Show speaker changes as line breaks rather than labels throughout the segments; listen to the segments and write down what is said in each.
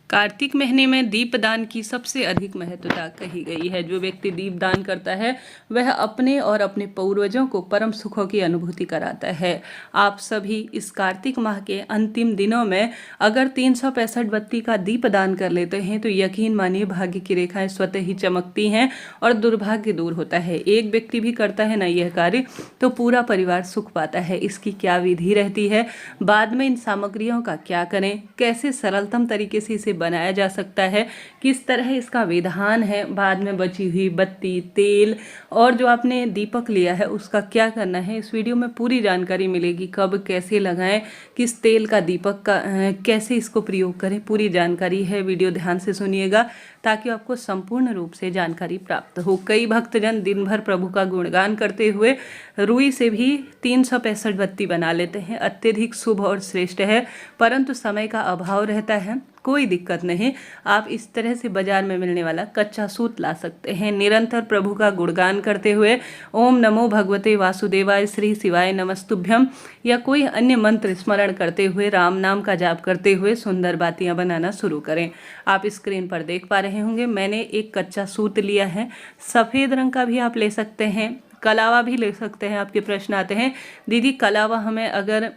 कार्तिक महीने में दीपदान की सबसे अधिक महत्वता कही गई है। जो व्यक्ति दीपदान करता है वह अपने और अपने पूर्वजों को परम सुखों की अनुभूति कराता है। आप सभी इस कार्तिक माह के अंतिम दिनों में अगर 365 बत्ती का दीपदान कर लेते हैं तो यकीन मानिए भाग्य की रेखाएं स्वतः ही चमकती हैं और दुर्भाग्य दूर होता है। एक व्यक्ति भी करता है ना यह कार्य तो पूरा परिवार सुख पाता है। इसकी क्या विधि रहती है, बाद में इन सामग्रियों का क्या करें, कैसे सरलतम तरीके से इसे बनाया जा सकता है, किस तरह इसका विधान है, बाद में बची हुई बत्ती, तेल और जो आपने दीपक लिया है उसका क्या करना है, इस वीडियो में पूरी जानकारी मिलेगी। कब कैसे लगाएं, किस तेल का दीपक का कैसे इसको प्रयोग करें, पूरी जानकारी है। वीडियो ध्यान से सुनिएगा ताकि आपको संपूर्ण रूप से जानकारी प्राप्त हो। कई भक्तजन दिन भर प्रभु का गुणगान करते हुए रुई से भी 365 बत्ती बना लेते हैं। अत्यधिक शुभ और श्रेष्ठ है, परंतु समय का अभाव रहता है। कोई दिक्कत नहीं, आप इस तरह से बाजार में मिलने वाला कच्चा सूत ला सकते हैं। निरंतर प्रभु का गुणगान करते हुए ओम नमो भगवते वासुदेवाय श्री शिवाय नमस्तुभ्यम या कोई अन्य मंत्र स्मरण करते हुए राम नाम का जाप करते हुए सुंदर बातियां बनाना शुरू करें। आप स्क्रीन पर देख पा रहे होंगे मैंने एक कच्चा सूत लिया है। सफ़ेद रंग का भी आप ले सकते हैं, कलावा भी ले सकते हैं। आपके प्रश्न आते हैं दीदी कलावा हमें अगर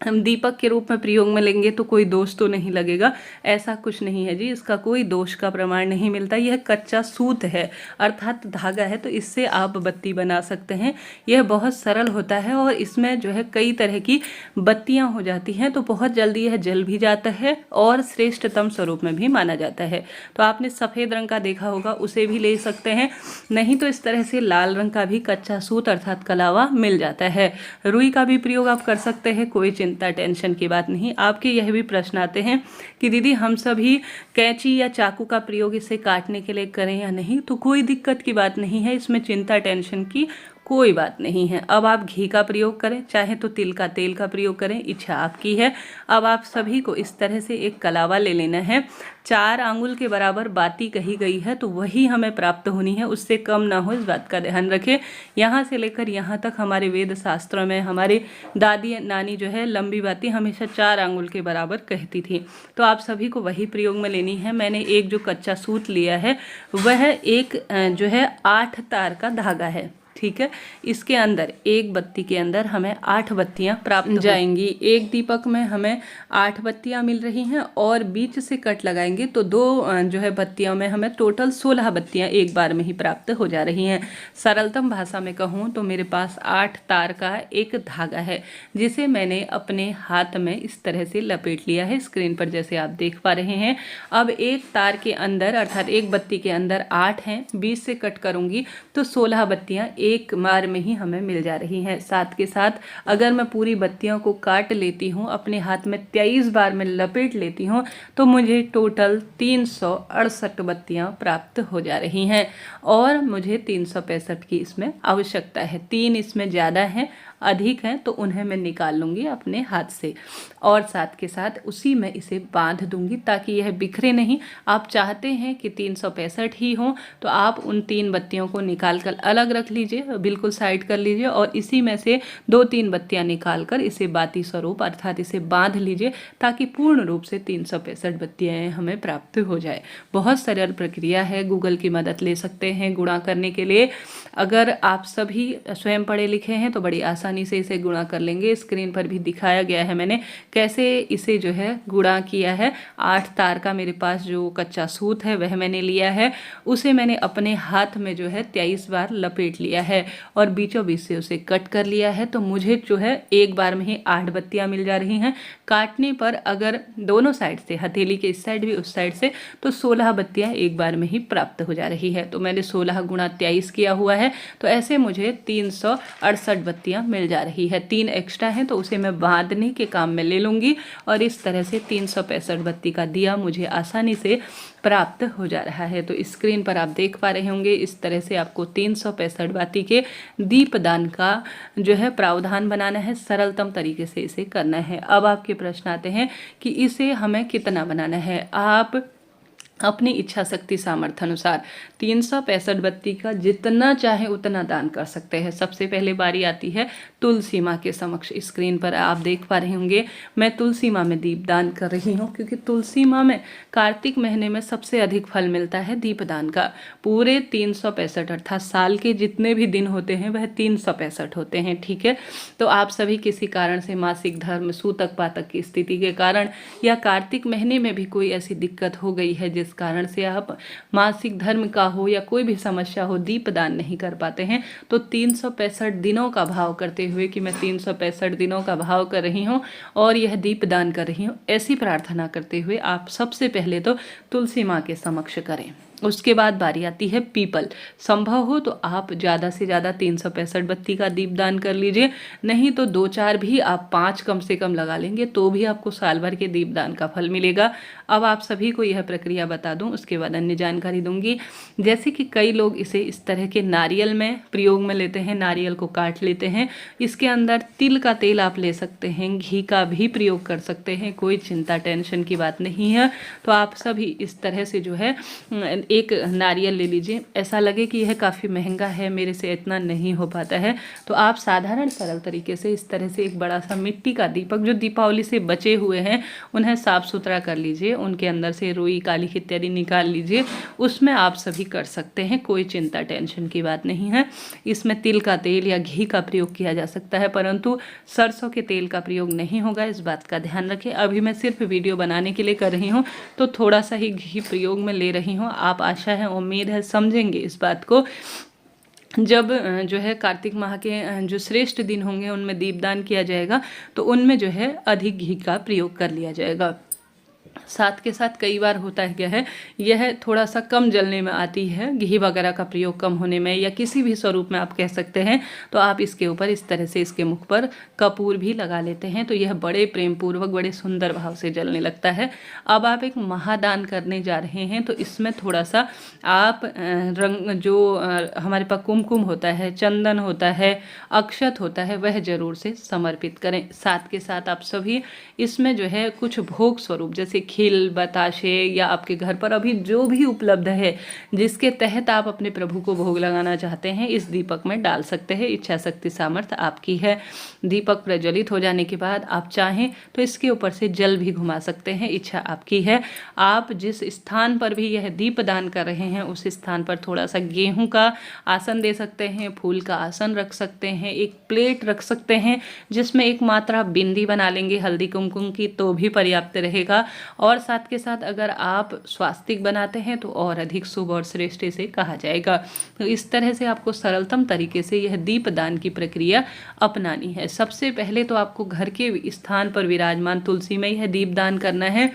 हम दीपक के रूप में प्रयोग में लेंगे तो कोई दोष तो नहीं लगेगा? ऐसा कुछ नहीं है जी, इसका कोई दोष का प्रमाण नहीं मिलता। यह कच्चा सूत है अर्थात धागा है, तो इससे आप बत्ती बना सकते हैं। यह बहुत सरल होता है और इसमें जो है कई तरह की बत्तियां हो जाती हैं, तो बहुत जल्दी यह जल भी जाता है और श्रेष्ठतम स्वरूप में भी माना जाता है। तो आपने सफ़ेद रंग का देखा होगा, उसे भी ले सकते हैं, नहीं तो इस तरह से लाल रंग का भी कच्चा सूत अर्थात कलावा मिल जाता है। रुई का भी प्रयोग आप कर सकते हैं, कोई चिंता टेंशन की बात नहीं। आपके यह भी प्रश्न आते हैं कि दीदी हम सभी कैंची या चाकू का प्रयोग इसे काटने के लिए करें या नहीं, तो कोई दिक्कत की बात नहीं है, इसमें चिंता टेंशन की कोई बात नहीं है। अब आप घी का प्रयोग करें, चाहे तो तिल का तेल का प्रयोग करें, इच्छा आपकी है। अब आप सभी को इस तरह से एक कलावा ले लेना है। 4 आंगुल के बराबर बाती कही गई है तो वही हमें प्राप्त होनी है, उससे कम ना हो, इस बात का ध्यान रखें। यहाँ से लेकर यहाँ तक हमारे वेद शास्त्रों में हमारे दादी नानी जो है लंबी बाती हमेशा 4 आंगुल के बराबर कहती थी, तो आप सभी को वही प्रयोग में लेनी है। मैंने एक जो कच्चा सूत लिया है वह एक जो है 8 तार का धागा है, ठीक है। इसके अंदर एक बत्ती के अंदर हमें 8 बत्तियां प्राप्त जाएंगी। एक दीपक में हमें 8 बत्तियां मिल रही हैं और बीच से कट लगाएंगे तो 2 जो है बत्तियों में हमें टोटल 16 बत्तियां एक बार में ही प्राप्त हो जा रही हैं। सरलतम भाषा में कहूँ तो मेरे पास 8 तार का एक धागा है जिसे मैंने अपने हाथ में इस तरह से लपेट लिया है, स्क्रीन पर जैसे आप देख पा रहे हैं। अब एक तार के अंदर अर्थात एक बत्ती के अंदर 8 हैं, 20 से कट करूंगी तो 16 बत्तियां एक बार में ही हमें मिल जा रही हैं। साथ के साथ अगर मैं पूरी बत्तियों को काट लेती हूँ, अपने हाथ में 23 बार में लपेट लेती हूँ तो मुझे टोटल 368 बत्तियां प्राप्त हो जा रही हैं और मुझे 365 की इसमें आवश्यकता है। 3 इसमें ज़्यादा हैं, अधिक हैं, तो उन्हें मैं निकाल लूँगी अपने हाथ से और साथ के साथ उसी में इसे बांध दूंगी ताकि यह बिखरे नहीं। आप चाहते हैं कि 365 ही हों तो आप उन 3 बत्तियों को निकाल कर अलग रख लीजिए, बिल्कुल साइड कर लीजिए और इसी में से 2-3 बत्तियां निकाल कर इसे बाती स्वरूप अर्थात इसे बांध लीजिए ताकि पूर्ण रूप से 365 बत्तियां हमें प्राप्त हो जाए। बहुत सरल प्रक्रिया है, गूगल की मदद ले सकते हैं गुणा करने के लिए। अगर आप सभी स्वयं पढ़े लिखे हैं तो बड़ी आसानी से इसे गुणा कर लेंगे। स्क्रीन पर भी दिखाया गया है मैंने कैसे इसे जो है गुणा किया है। 8 तार का मेरे पास जो कच्चा सूत है वह मैंने लिया है, उसे मैंने अपने हाथ में जो है 23 बार लपेट लिया है और बीचों बीच से उसे कट कर लिया है, तो मुझे जो है एक बार में ही 8 बत्तियां मिल जा रही हैं। काटने पर अगर दोनों साइड से, हथेली के इस साइड भी उस साइड से, तो 16 बत्तियां एक बार में ही प्राप्त हो जा रही है। तो मैंने 16 गुणा 23 किया हुआ है, तो ऐसे मुझे 368 बत्तियां मिल जा रही है। 3 एक्स्ट्रा हैं तो उसे मैं बांधने के काम में ले लूँगी और इस तरह से 365 बत्ती का दिया मुझे आसानी से प्राप्त हो जा रहा है। तो स्क्रीन पर आप देख पा रहे होंगे इस तरह से आपको 365 बाती के दीपदान का जो है प्रावधान बनाना है, सरलतम तरीके से इसे करना है। अब आपके प्रश्न आते हैं कि इसे हमें कितना बनाना है। आप अपनी इच्छा शक्ति सामर्थ्य अनुसार 365 बत्ती का जितना चाहे उतना दान कर सकते हैं। सबसे पहले बारी आती है तुलसी माँ के समक्ष। स्क्रीन पर आप देख पा रहे होंगे मैं तुलसी माँ में दीप दान कर रही हूँ, क्योंकि तुलसी माँ में कार्तिक महीने में सबसे अधिक फल मिलता है दीप दान का। पूरे 365 अर्थात साल के जितने भी दिन होते हैं वह 365 होते हैं, ठीक है। तो आप सभी किसी कारण से मासिक धर्म, सूतक पातक की स्थिति के कारण या कार्तिक महीने में भी कोई ऐसी दिक्कत हो गई है जिस कारण से आप मासिक धर्म का हो या कोई भी समस्या हो दीप दान नहीं कर पाते हैं, तो 365 दिनों का भाव करते हुए कि मैं 365 दिनों का भाव कर रही हूँ और यह दीप दान कर रही हूँ, ऐसी प्रार्थना करते हुए आप सबसे पहले तो तुलसी माँ के समक्ष करें। उसके बाद बारी आती है पीपल। संभव हो तो आप ज़्यादा से ज़्यादा 365 बत्ती का दीपदान कर लीजिए, नहीं तो 2-4 भी आप 5 कम से कम लगा लेंगे तो भी आपको साल भर के दीपदान का फल मिलेगा। अब आप सभी को यह प्रक्रिया बता दूं, उसके बाद अन्य जानकारी दूंगी। जैसे कि कई लोग इसे इस तरह के नारियल में प्रयोग में लेते हैं, नारियल को काट लेते हैं, इसके अंदर तिल का तेल आप ले सकते हैं, घी का भी प्रयोग कर सकते हैं, कोई चिंता टेंशन की बात नहीं है। तो आप सभी इस तरह से जो है एक नारियल ले लीजिए। ऐसा लगे कि यह काफ़ी महंगा है, मेरे से इतना नहीं हो पाता है, तो आप साधारण सरल तरीके से इस तरह से एक बड़ा सा मिट्टी का दीपक जो दीपावली से बचे हुए हैं उन्हें साफ सुथरा कर लीजिए, उनके अंदर से रुई काली इत्यादि निकाल लीजिए, उसमें आप सभी कर सकते हैं, कोई चिंता टेंशन की बात नहीं है। इसमें तिल का तेल या घी का प्रयोग किया जा सकता है, परंतु सरसों के तेल का प्रयोग नहीं होगा, इस बात का ध्यान रखें। अभी मैं सिर्फ वीडियो बनाने के लिए कर रही हूँ तो थोड़ा सा ही घी प्रयोग में ले रही हूँ। आप आशा है, उम्मीद है समझेंगे इस बात को। जब जो है कार्तिक माह के जो श्रेष्ठ दिन होंगे उनमें दीपदान किया जाएगा तो उनमें जो है अधिक घी का प्रयोग कर लिया जाएगा। साथ के साथ कई बार होता है क्या है, यह थोड़ा सा कम जलने में आती है, घी वगैरह का प्रयोग कम होने में या किसी भी स्वरूप में आप कह सकते हैं, तो आप इसके ऊपर इस तरह से इसके मुख पर कपूर भी लगा लेते हैं तो यह बड़े प्रेम पूर्वक बड़े सुंदर भाव से जलने लगता है। अब आप एक महादान करने जा रहे हैं तो इसमें थोड़ा सा आप रंग जो हमारे पास कुमकुम होता है, चंदन होता है, अक्षत होता है, वह जरूर से समर्पित करें। साथ के साथ आप सभी इसमें जो है कुछ भोग स्वरूप जैसे खील, बताशे या आपके घर पर अभी जो भी उपलब्ध है जिसके तहत आप अपने प्रभु को भोग लगाना चाहते हैं इस दीपक में डाल सकते हैं। इच्छा शक्ति सामर्थ्य आपकी है। दीपक प्रज्वलित हो जाने के बाद आप चाहें तो इसके ऊपर से जल भी घुमा सकते हैं, इच्छा आपकी है। आप जिस स्थान पर भी यह दीप दान कर रहे हैं उस स्थान पर थोड़ा सा गेहूं का आसन दे सकते हैं, फूल का आसन रख सकते हैं, एक प्लेट रख सकते हैं जिसमें एक मात्रा बिंदी बना लेंगे हल्दी कुमकुम की तो भी पर्याप्त रहेगा। और साथ के साथ अगर आप स्वास्तिक बनाते हैं तो और अधिक शुभ और श्रेष्ठ इसे कहा जाएगा। तो इस तरह से आपको सरलतम तरीके से यह दीपदान की प्रक्रिया अपनानी है। सबसे पहले तो आपको घर के स्थान पर विराजमान तुलसी में यह दीपदान करना है।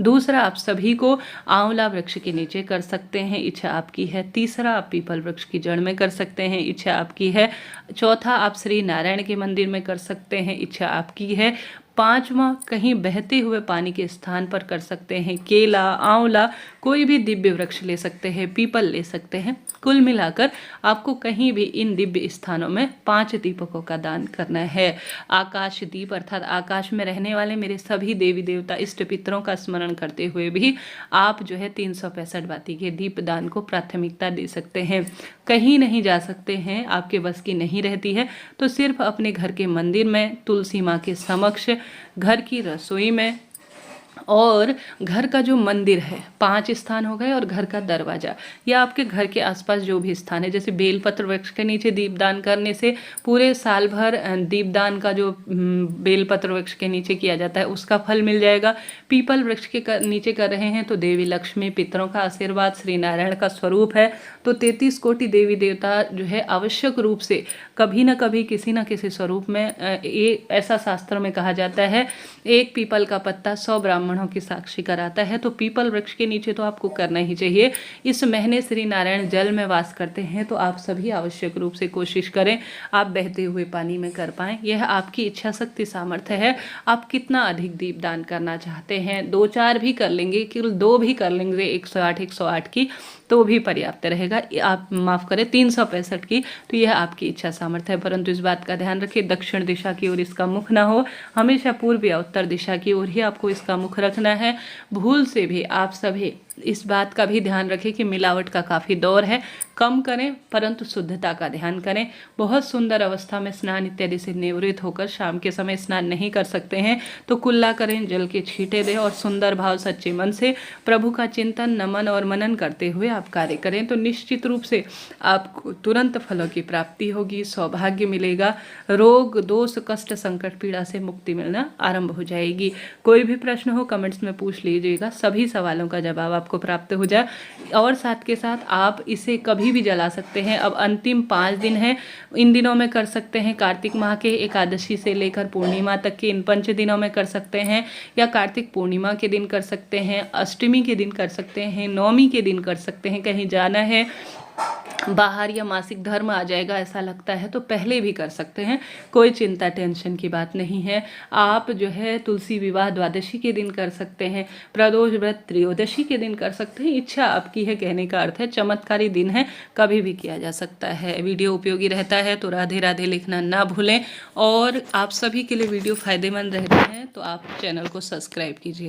दूसरा, आप सभी को आंवला वृक्ष के नीचे कर सकते हैं, इच्छा आपकी है। तीसरा, आप पीपल वृक्ष की जड़ में कर सकते हैं, इच्छा आपकी है। चौथा, आप श्री नारायण के मंदिर में कर सकते हैं, इच्छा आपकी है। पांचवा, कहीं बहते हुए पानी के स्थान पर कर सकते हैं। केला, आंवला, कोई भी दिव्य वृक्ष ले सकते हैं, पीपल ले सकते हैं। कुल मिलाकर आपको कहीं भी इन दिव्य स्थानों में 5 दीपकों का दान करना है। आकाश दीप अर्थात आकाश में रहने वाले मेरे सभी देवी देवता इष्ट पितरों का स्मरण करते हुए भी आप जो है 365 बाती के दीप दान को प्राथमिकता दे सकते हैं। कहीं नहीं जा सकते हैं, आपके बस की नहीं रहती है तो सिर्फ अपने घर के मंदिर में, तुलसी माँ के समक्ष, घर की रसोई में और घर का जो मंदिर है, 5 स्थान हो गए, और घर का दरवाजा या आपके घर के आसपास जो भी स्थान है। जैसे बेलपत्र वृक्ष के नीचे दीपदान करने से पूरे साल भर दीपदान का जो बेलपत्र वृक्ष के नीचे किया जाता है उसका फल मिल जाएगा। पीपल वृक्ष के नीचे कर रहे हैं तो देवी लक्ष्मी, पितरों का आशीर्वाद, श्री नारायण का स्वरूप है तो 33 कोटि देवी देवता जो है आवश्यक रूप से कभी न कभी किसी न किसी स्वरूप में, ऐसा शास्त्र में कहा जाता है, एक पीपल का पत्ता 100 ब्राह्मणों की साक्षी कराता है। तो पीपल वृक्ष के नीचे तो आपको करना ही चाहिए। इस महीने श्री नारायण जल में वास करते हैं तो आप सभी आवश्यक रूप से कोशिश करें आप बहते हुए पानी में कर पाएं। यह आपकी इच्छा शक्ति सामर्थ्य है, आप कितना अधिक दीपदान करना चाहते हैं। 2-4 भी कर लेंगे, केवल 2 भी कर लेंगे 108 की तो भी पर्याप्त रहेगा। आप माफ़ करें 365 की, तो यह आपकी इच्छा सामर्थ्य है। परंतु इस बात का ध्यान रखिए दक्षिण दिशा की ओर इसका मुख ना हो, हमेशा पूर्व या उत्तर दिशा की ओर ही आपको इसका मुख रखना है। भूल से भी आप सभी इस बात का भी ध्यान रखें कि मिलावट का काफ़ी दौर है, कम करें परंतु शुद्धता का ध्यान करें। बहुत सुंदर अवस्था में स्नान इत्यादि से निवृत्त होकर शाम के समय स्नान नहीं कर सकते हैं तो कुल्ला करें, जल के छींटे दें और सुंदर भाव सच्चे मन से प्रभु का चिंतन, नमन और मनन करते हुए आप कार्य करें तो निश्चित रूप से आपको तुरंत फलों की प्राप्ति होगी, सौभाग्य मिलेगा, रोग दोष कष्ट संकट पीड़ा से मुक्ति मिलना आरंभ हो जाएगी। कोई भी प्रश्न हो कमेंट्स में पूछ लीजिएगा, सभी सवालों का जवाब आपको प्राप्त हो जाए। और साथ के साथ आप इसे कभी भी जला सकते हैं। अब अंतिम 5 दिन है, इन दिनों में कर सकते हैं। कार्तिक माह के एकादशी से लेकर पूर्णिमा तक के इन 5 दिनों में कर सकते हैं, या कार्तिक पूर्णिमा के दिन कर सकते हैं, अष्टमी के दिन कर सकते हैं, नवमी के दिन कर सकते हैं। कहीं जाना है, बाहर या मासिक धर्म आ जाएगा ऐसा लगता है तो पहले भी कर सकते हैं, कोई चिंता टेंशन की बात नहीं है। आप जो है तुलसी विवाह द्वादशी के दिन कर सकते हैं, प्रदोष व्रत त्रयोदशी के दिन कर सकते हैं। इच्छा आपकी है, कहने का अर्थ है चमत्कारी दिन है, कभी भी किया जा सकता है। वीडियो उपयोगी रहता है तो राधे राधे लिखना ना भूलें। और आप सभी के लिए वीडियो फायदेमंद रहते हैं तो आप चैनल को सब्सक्राइब कीजिए।